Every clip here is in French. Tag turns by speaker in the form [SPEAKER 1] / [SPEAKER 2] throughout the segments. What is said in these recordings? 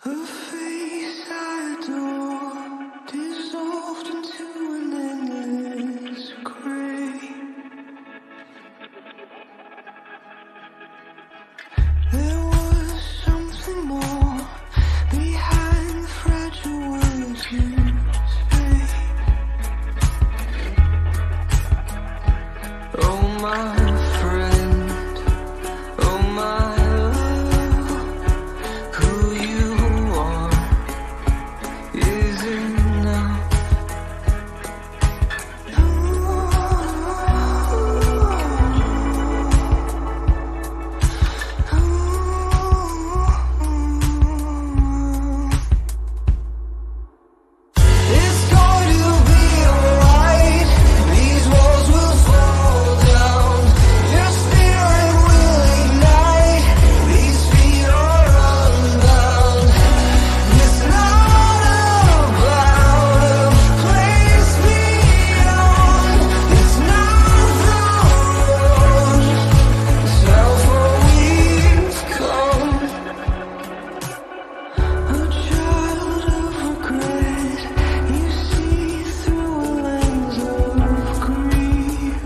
[SPEAKER 1] A face I adore, dissolved into an endless grey. There was something more behind the fragile words you say. Oh my friend, oh my love, who you are is enough. It's going to be alright. These walls will fall down. Your spirit will ignite. These feet are unbound. It's not about a place beyond. It's not the road. It's how far we've come. A child of regret, you see through a lens of grief.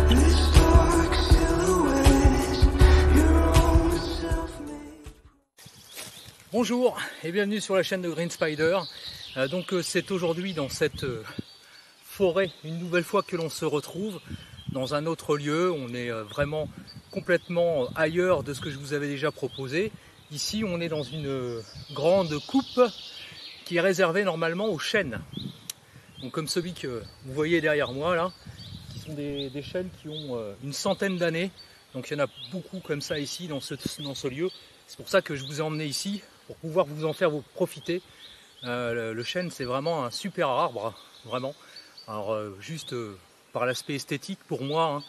[SPEAKER 1] This dark silhouette, your own self-made.
[SPEAKER 2] Bonjour et bienvenue sur la chaîne de Green Spider. C'est aujourd'hui dans cette forêt une nouvelle fois que l'on se retrouve dans un autre lieu. On est vraiment complètement ailleurs de ce que je vous avais déjà proposé. Ici on est dans une grande coupe qui est réservée normalement aux chênes. Donc, comme celui que vous voyez derrière moi là, qui sont des chênes qui ont une centaine d'années. Donc il y en a beaucoup comme ça ici dans ce lieu. C'est pour ça que je vous ai emmené ici, pour pouvoir vous en faire profiter. Le chêne, c'est vraiment un super arbre, vraiment. Alors juste par l'aspect esthétique pour moi, hein.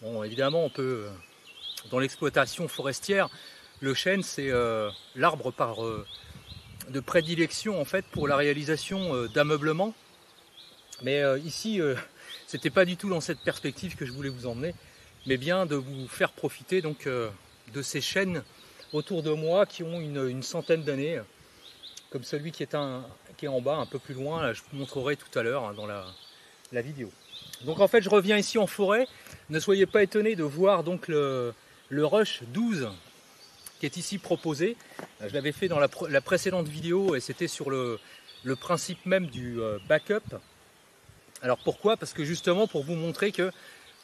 [SPEAKER 2] Bon, évidemment on peut, dans l'exploitation forestière, le chêne c'est l'arbre de prédilection en fait pour la réalisation d'ameublement. Mais ici, c'était pas du tout dans cette perspective que je voulais vous emmener, mais bien de vous faire profiter donc de ces chênes autour de moi qui ont une centaine d'années, comme celui qui est en bas, un peu plus loin. Là, je vous montrerai tout à l'heure hein, dans la vidéo. Donc en fait, je reviens ici en forêt. Ne soyez pas étonnés de voir donc le Rush 12 qui est ici proposé. Je l'avais fait dans la précédente vidéo et c'était sur le principe même du backup. Alors pourquoi? Parce que justement pour vous montrer que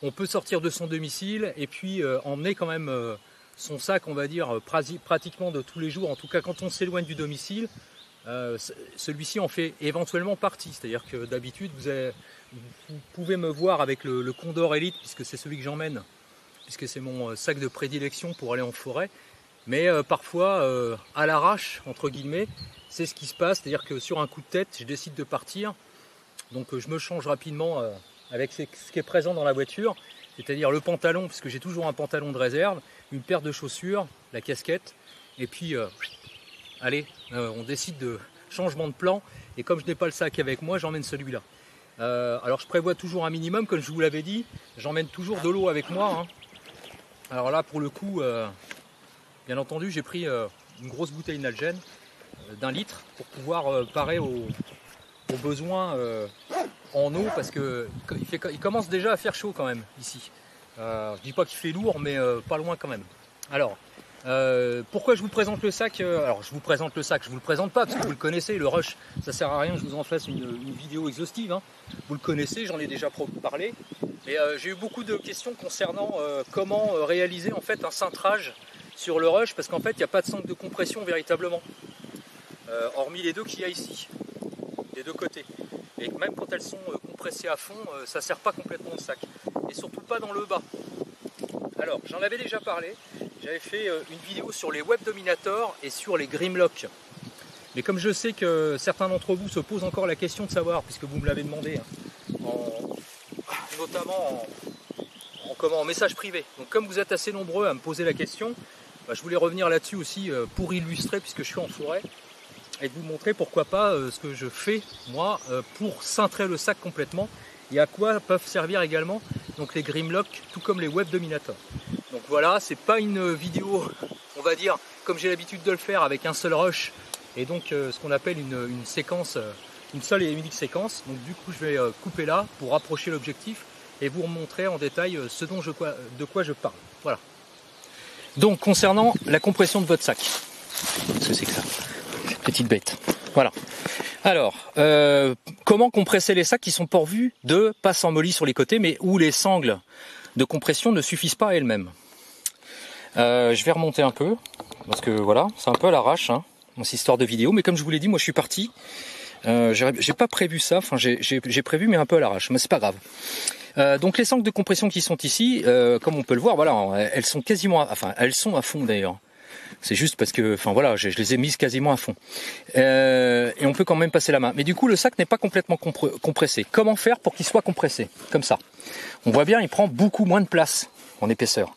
[SPEAKER 2] on peut sortir de son domicile et puis emmener quand même son sac, on va dire, pratiquement de tous les jours. En tout cas, quand on s'éloigne du domicile, celui-ci en fait éventuellement partie. C'est-à-dire que d'habitude, vous pouvez me voir avec le Condor Elite, puisque c'est celui que j'emmène, puisque c'est mon sac de prédilection pour aller en forêt. Mais parfois, à l'arrache, entre guillemets, c'est ce qui se passe. C'est-à-dire que sur un coup de tête, je décide de partir. Donc je me change rapidement avec ce qui est présent dans la voiture, c'est-à-dire le pantalon, puisque j'ai toujours un pantalon de réserve, une paire de chaussures, la casquette, et puis allez, on décide de changement de plan, et comme je n'ai pas le sac avec moi, j'emmène celui-là. Alors je prévois toujours un minimum, comme je vous l'avais dit, j'emmène toujours de l'eau avec moi, hein. Alors là pour le coup, bien entendu j'ai pris une grosse bouteille Nalgene d'1 litre pour pouvoir parer aux besoins en eau, parce que il commence déjà à faire chaud quand même ici. Je dis pas qu'il fait lourd, mais pas loin quand même. Alors pourquoi je vous présente le sac? Alors je vous présente le sac, je vous le présente pas parce que vous le connaissez, le Rush, ça sert à rien que je vous en fasse une vidéo exhaustive, hein. Vous le connaissez, j'en ai déjà parlé. Et j'ai eu beaucoup de questions concernant comment réaliser en fait un cintrage sur le Rush, parce qu'en fait il n'y a pas de centre de compression véritablement, hormis les deux qu'il y a ici, des deux côtés. Et même quand elles sont compressées à fond, ça ne sert pas complètement le sac. Et surtout pas dans le bas. Alors, j'en avais déjà parlé. J'avais fait une vidéo sur les Web Dominator et sur les Grimlock. Mais comme je sais que certains d'entre vous se posent encore la question de savoir, puisque vous me l'avez demandé, hein, notamment en message privé. Donc comme vous êtes assez nombreux à me poser la question, bah, je voulais revenir là-dessus aussi pour illustrer, puisque je suis en forêt. Et de vous montrer pourquoi pas ce que je fais moi pour cintrer le sac complètement et à quoi peuvent servir également donc les Grimlock, tout comme les Web Dominator. Donc voilà, c'est pas une vidéo, on va dire, comme j'ai l'habitude de le faire avec un seul rush et donc ce qu'on appelle une séquence, une seule et unique séquence. Donc du coup je vais couper là pour rapprocher l'objectif et vous remontrer en détail de quoi je parle. Voilà. Donc concernant la compression de votre sac, qu'est-ce que c'est que ça? Cette petite bête. Voilà. Alors, comment compresser les sacs qui sont pourvus de passes en molly sur les côtés, mais où les sangles de compression ne suffisent pas à elles-mêmes. Je vais remonter un peu, parce que voilà, c'est un peu à l'arrache, hein, dans cette histoire de vidéo, mais comme je vous l'ai dit, moi je suis parti, j'ai pas prévu ça, enfin j'ai prévu mais un peu à l'arrache, mais c'est pas grave. Donc les sangles de compression qui sont ici, comme on peut le voir, voilà, elles sont quasiment, enfin elles sont à fond d'ailleurs. C'est juste parce que, enfin voilà, je les ai mises quasiment à fond. Et on peut quand même passer la main. Mais du coup, le sac n'est pas complètement compressé. Comment faire pour qu'il soit compressé? Comme ça. On voit bien, il prend beaucoup moins de place en épaisseur.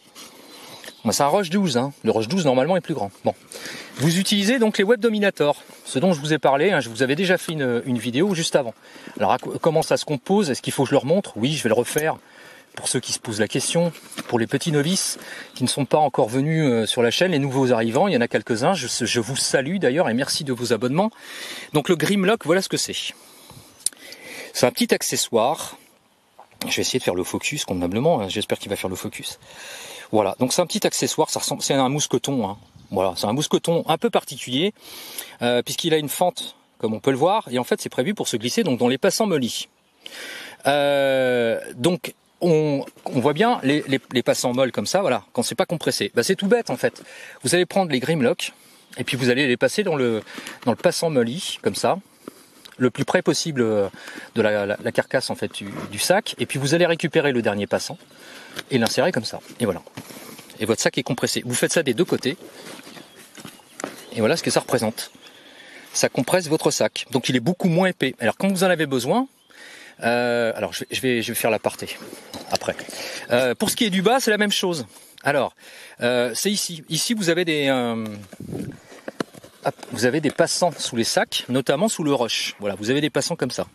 [SPEAKER 2] C'est un Rush 12, hein. Le Rush 12 normalement est plus grand. Bon. Vous utilisez donc les Web Dominator, ce dont je vous ai parlé, hein, je vous avais déjà fait une vidéo juste avant. Alors comment ça se compose? Est-ce qu'il faut que je le remontre? Oui, je vais le refaire. Pour ceux qui se posent la question, pour les petits novices qui ne sont pas encore venus sur la chaîne, les nouveaux arrivants, il y en a quelques-uns, je vous salue d'ailleurs et merci de vos abonnements. Donc le Grimlock, voilà ce que c'est. C'est un petit accessoire, je vais essayer de faire le focus convenablement, hein, j'espère qu'il va faire le focus. Voilà, donc c'est un petit accessoire, ça ressemble, c'est un mousqueton, hein. Voilà, c'est un mousqueton un peu particulier, puisqu'il a une fente, comme on peut le voir, et en fait c'est prévu pour se glisser donc dans les passants molly. Donc on voit bien les passants molles comme ça, voilà, quand c'est pas compressé. Bah, c'est tout bête en fait. Vous allez prendre les Grimlock et puis vous allez les passer dans le passant molly, comme ça, le plus près possible de la carcasse en fait du sac, et puis vous allez récupérer le dernier passant et l'insérer comme ça. Et voilà. Et votre sac est compressé. Vous faites ça des deux côtés. Et voilà ce que ça représente. Ça compresse votre sac. Donc il est beaucoup moins épais. Alors quand vous en avez besoin, alors je vais faire l'aparté après. Pour ce qui est du bas, c'est la même chose. Alors, c'est ici. Ici, vous avez des passants sous les sacs, notamment sous le rush. Voilà, vous avez des passants comme ça,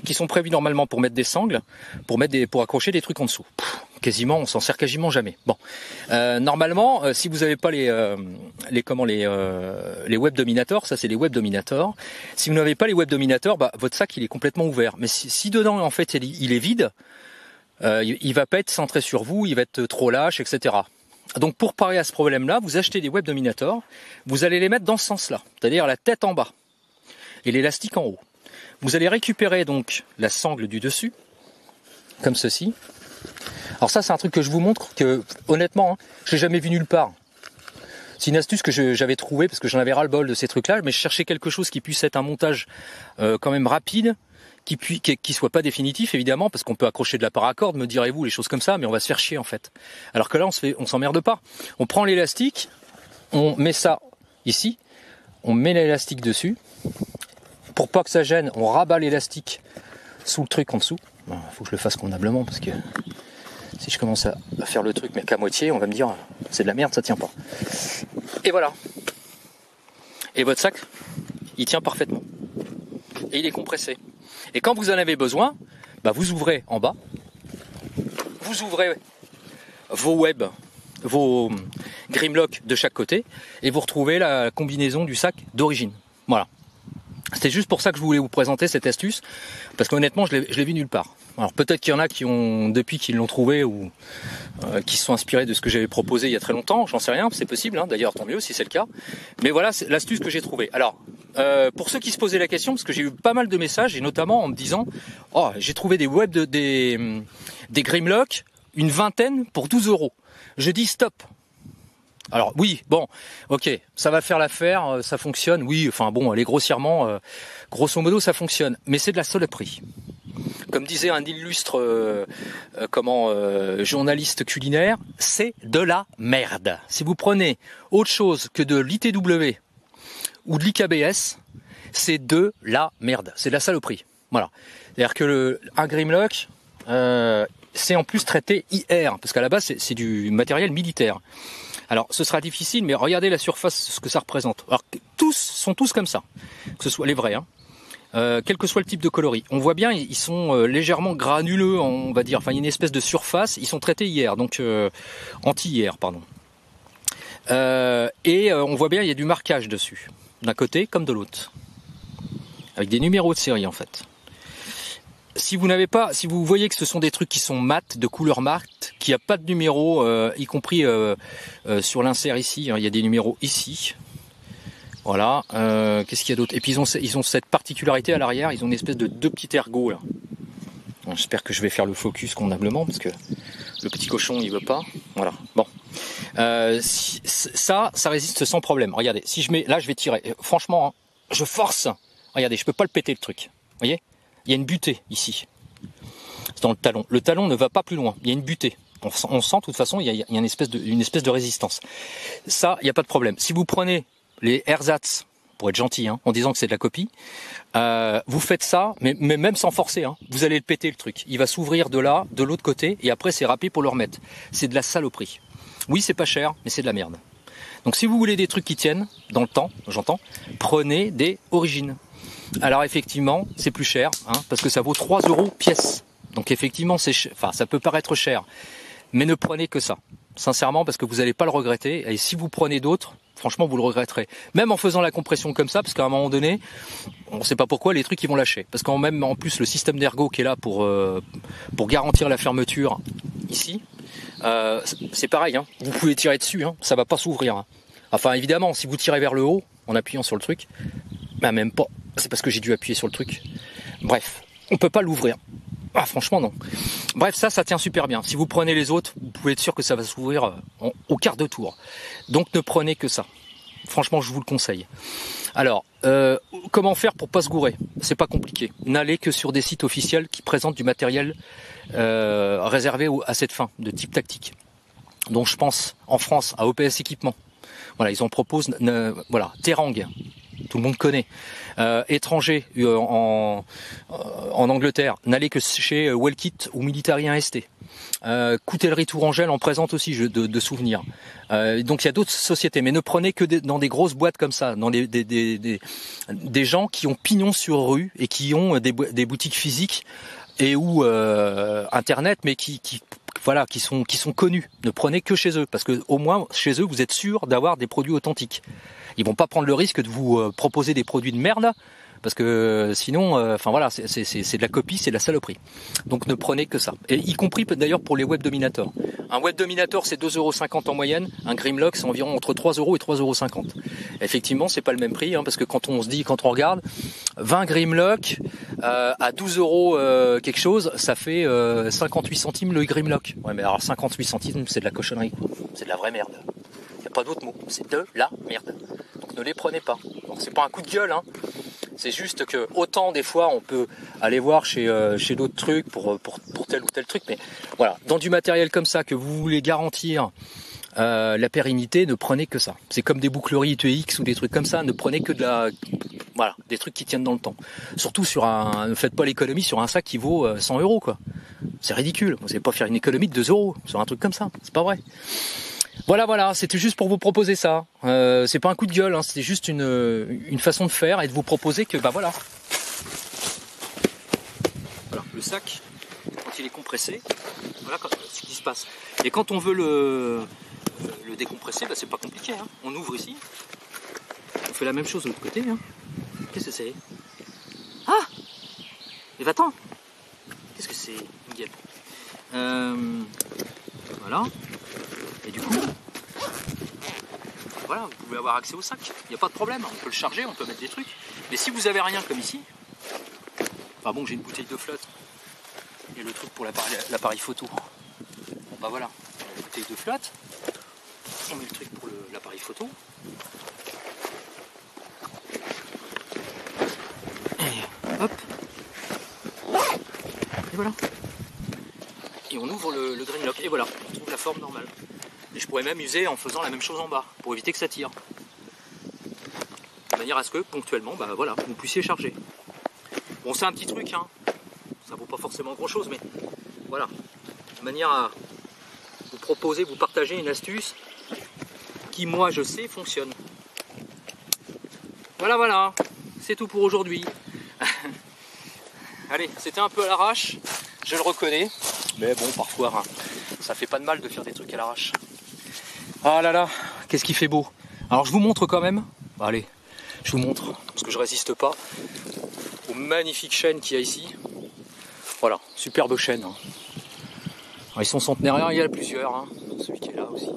[SPEAKER 2] qui sont prévus normalement pour mettre des sangles, pour accrocher des trucs en dessous. Quasiment, on s'en sert quasiment jamais. Bon, normalement, si vous n'avez pas les Web Dominator, ça c'est les Web Dominator. Si vous n'avez pas les Web Dominator, bah, votre sac il est complètement ouvert. Mais si dedans en fait il est vide, il va pas être centré sur vous, il va être trop lâche, etc. Donc pour parer à ce problème-là, vous achetez des Web Dominator, vous allez les mettre dans ce sens-là, c'est-à-dire la tête en bas et l'élastique en haut. Vous allez récupérer donc la sangle du dessus, comme ceci. Alors ça c'est un truc que je vous montre que honnêtement, hein, je l'ai jamais vu nulle part. C'est une astuce que j'avais trouvée parce que j'en avais ras-le-bol de ces trucs-là, mais je cherchais quelque chose qui puisse être un montage quand même rapide, qui soit pas définitif évidemment, parce qu'on peut accrocher de la paracorde, me direz-vous, les choses comme ça, mais on va se faire chier en fait. Alors que là on s'emmerde pas. On prend l'élastique, on met ça ici, on met l'élastique dessus. Pour pas que ça gêne, on rabat l'élastique sous le truc en dessous. Il faut que je le fasse convenablement parce que si je commence à faire le truc mais qu'à moitié, on va me dire c'est de la merde, ça tient pas. Et voilà. Et votre sac, il tient parfaitement. Et il est compressé. Et quand vous en avez besoin, bah vous ouvrez en bas. Vous ouvrez vos Grimlock de chaque côté et vous retrouvez la combinaison du sac d'origine. Voilà. C'était juste pour ça que je voulais vous présenter cette astuce, parce qu'honnêtement je l'ai vu nulle part. Alors peut-être qu'il y en a qui ont, depuis qu'ils l'ont trouvé, ou qui se sont inspirés de ce que j'avais proposé il y a très longtemps, j'en sais rien, c'est possible, hein, d'ailleurs tant mieux si c'est le cas. Mais voilà, c'est l'astuce que j'ai trouvée. Alors, pour ceux qui se posaient la question, parce que j'ai eu pas mal de messages, et notamment en me disant « Oh, j'ai trouvé des Grimlock, une vingtaine pour 12 €. Je dis stop. Alors oui, bon, ok, ça va faire l'affaire, ça fonctionne, oui, enfin bon, allez, grossièrement, grosso modo, ça fonctionne, mais c'est de la saloperie. Comme disait un illustre journaliste culinaire, c'est de la merde. Si vous prenez autre chose que de l'ITW ou de l'IKBS, c'est de la merde, c'est de la saloperie. Voilà. C'est-à-dire que un Grimlock, c'est en plus traité IR, parce qu'à la base, c'est du matériel militaire. Alors, ce sera difficile, mais regardez la surface, ce que ça représente. Alors, sont tous comme ça, que ce soit les vrais. Hein. quel que soit le type de coloris. On voit bien, ils sont légèrement granuleux, on va dire. Enfin, il y a une espèce de surface. Ils sont traités hier, donc anti-hier, pardon. On voit bien, il y a du marquage dessus, d'un côté comme de l'autre, avec des numéros de série en fait. Si vous n'avez pas, si vous voyez que ce sont des trucs qui sont mat, de couleur mat, qui a pas de numéro, y compris sur l'insert ici, hein, il y a des numéros ici. Voilà. Qu'est-ce qu'il y a d'autre? Et puis ils ont cette particularité à l'arrière, ils ont une espèce de deux petits ergots là. J'espère que je vais faire le focus convenablement parce que le petit cochon il veut pas. Voilà. Bon. Ça résiste sans problème. Regardez, si je mets, là je vais tirer. Franchement, hein, je force. Regardez, je peux pas le péter le truc. Vous voyez? Il y a une butée ici. C'est dans le talon. Le talon ne va pas plus loin. Il y a une butée. On sent de toute façon, il y a une espèce de résistance. Ça, il n'y a pas de problème. Si vous prenez les ersatz, pour être gentil, hein, en disant que c'est de la copie, vous faites ça, mais même sans forcer, hein, vous allez le péter le truc. Il va s'ouvrir de là, de l'autre côté, et après c'est rapide pour le remettre. C'est de la saloperie. Oui, c'est pas cher, mais c'est de la merde. Donc si vous voulez des trucs qui tiennent dans le temps, j'entends, prenez des origines. Alors effectivement, c'est plus cher, hein, parce que ça vaut 3 € pièce. Donc effectivement, ça peut paraître cher, mais ne prenez que ça. Sincèrement, parce que vous n'allez pas le regretter. Et si vous prenez d'autres, franchement, vous le regretterez. Même en faisant la compression comme ça, parce qu'à un moment donné, on ne sait pas pourquoi, les trucs ils vont lâcher. Parce qu'en même en plus, le système d'ergot qui est là pour garantir la fermeture ici, c'est pareil. Hein. Vous pouvez tirer dessus, hein, ça va pas s'ouvrir. Hein. Enfin, évidemment, si vous tirez vers le haut, en appuyant sur le truc, ben même pas. C'est parce que j'ai dû appuyer sur le truc. Bref, on peut pas l'ouvrir. Ah, franchement, non. Bref, ça tient super bien. Si vous prenez les autres, vous pouvez être sûr que ça va s'ouvrir au quart de tour. Donc, ne prenez que ça. Franchement, je vous le conseille. Alors, comment faire pour pas se gourer? C'est pas compliqué. N'allez que sur des sites officiels qui présentent du matériel réservé à cette fin, de type tactique. Donc, je pense en France à OPS Équipement. Voilà, ils en proposent. Voilà, Terang. Tout le monde connaît. Étranger en Angleterre, n'allez que chez Wellkit ou Military 1ST. Coutellerie Tourangelle en présente aussi de souvenirs. Donc il y a d'autres sociétés, mais ne prenez que dans des grosses boîtes comme ça, dans des gens qui ont pignon sur rue et qui ont des boutiques physiques et ou internet, mais qui sont connus. Ne prenez que chez eux, parce que au moins chez eux vous êtes sûr d'avoir des produits authentiques. Ils vont pas prendre le risque de vous proposer des produits de merde, parce que sinon, enfin voilà, c'est de la copie, c'est de la saloperie. Donc ne prenez que ça. Et y compris d'ailleurs pour les Web Dominator. Un Web Dominator c'est 2,50 € en moyenne, un Grimlock c'est environ entre 3 € et 3,50 €. Effectivement, c'est pas le même prix, hein, parce que quand on regarde, 20 Grimlock à 12 € quelque chose, ça fait 58 centimes le Grimlock. Ouais, mais alors 58 centimes, c'est de la cochonnerie, quoi. C'est de la vraie merde. Il n'y a pas d'autre mot, c'est de la merde. Donc ne les prenez pas. C'est pas un coup de gueule, hein. C'est juste que autant des fois on peut aller voir chez d'autres trucs pour tel ou tel truc, mais voilà, dans du matériel comme ça que vous voulez garantir la pérennité, ne prenez que ça. C'est comme des boucleries UTX ou des trucs comme ça, ne prenez que des trucs qui tiennent dans le temps. Surtout ne faites pas l'économie sur un sac qui vaut 100 € quoi. C'est ridicule. Vous n'allez pas faire une économie de 2 € sur un truc comme ça. C'est pas vrai. Voilà, c'était juste pour vous proposer ça. C'est pas un coup de gueule, hein, c'était juste une façon de faire et de vous proposer que, voilà, le sac, quand il est compressé, voilà ce qui se passe. Et quand on veut le décompresser, c'est pas compliqué, hein. On ouvre ici, on fait la même chose de l'autre côté. Hein. Qu'est-ce que c'est? Ah! Et va-t'en! Qu'est-ce que c'est, Miguel? Voilà. Et du coup, voilà, vous pouvez avoir accès au sac. Il n'y a pas de problème, on peut le charger, on peut mettre des trucs. Mais si vous avez rien comme ici, enfin bon, j'ai une bouteille de flotte et le truc pour l'appareil photo. Bon voilà, la bouteille de flotte, on met le truc pour l'appareil photo. Et hop. Et voilà. Et on ouvre le Grimlock et voilà, on trouve la forme normale. Et je pourrais même user en faisant la même chose en bas, pour éviter que ça tire. De manière à ce que, ponctuellement, voilà, vous puissiez charger. Bon, c'est un petit truc, hein. Ça vaut pas forcément grand chose, mais voilà. De manière à vous proposer, vous partager une astuce qui, moi, je sais, fonctionne. Voilà, c'est tout pour aujourd'hui. allez, c'était un peu à l'arrache, je le reconnais. Mais bon, parfois, hein, ça fait pas de mal de faire des trucs à l'arrache. Ah là là, qu'est-ce qui fait beau. Alors je vous montre quand même. Allez, je vous montre, parce que je résiste pas aux magnifiques chênes qu'il y a ici. Voilà, superbe chêne. Hein. Alors, ils sont centenaires, il y en a plusieurs. Hein. Celui qui est là aussi.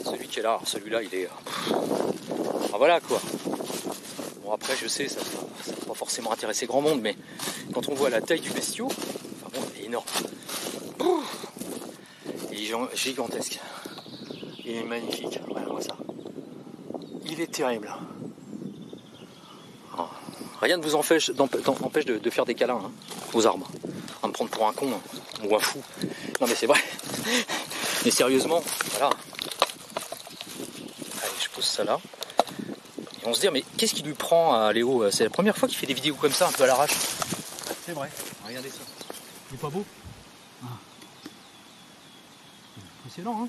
[SPEAKER 2] Celui qui est là, celui-là il est... Ah voilà quoi. Bon après je sais, ça va pas forcément intéresser grand monde, mais quand on voit la taille du bestiau, enfin bon, il est énorme. Il est gigantesque. Il est magnifique, regarde-moi ça. Il est terrible. Oh. Rien ne vous empêche de faire des câlins hein, aux arbres. À me prendre pour un con hein, ou un fou. Non mais c'est vrai. Mais sérieusement, voilà. Allez, je pose ça là. Et on se dit, mais qu'est-ce qui lui prend à Léo? C'est la première fois qu'il fait des vidéos comme ça, un peu à l'arrache. C'est vrai, regardez ça. Il est pas beau? Ah. Impressionnant, hein?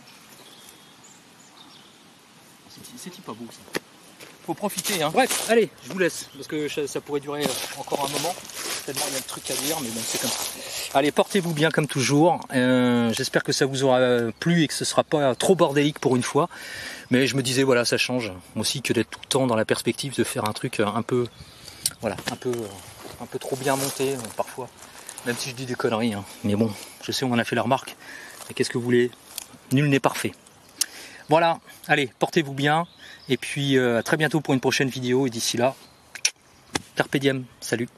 [SPEAKER 2] C'est pas beau ça. Faut profiter, hein. Bref, allez, je vous laisse, parce que ça pourrait durer encore un moment. Tellement il y a de trucs à dire, mais bon, c'est comme ça. Allez, portez-vous bien comme toujours. J'espère que ça vous aura plu et que ce sera pas trop bordélique pour une fois. Mais je me disais, voilà, ça change aussi que d'être tout le temps dans la perspective de faire un truc un peu, voilà, un peu trop bien monté parfois. Même si je dis des conneries, hein. Mais bon, je sais, on en a fait la remarque. Et qu'est-ce que vous voulez? Nul n'est parfait. Voilà, allez, portez-vous bien. Et puis à très bientôt pour une prochaine vidéo. Et d'ici là, carpe diem, salut.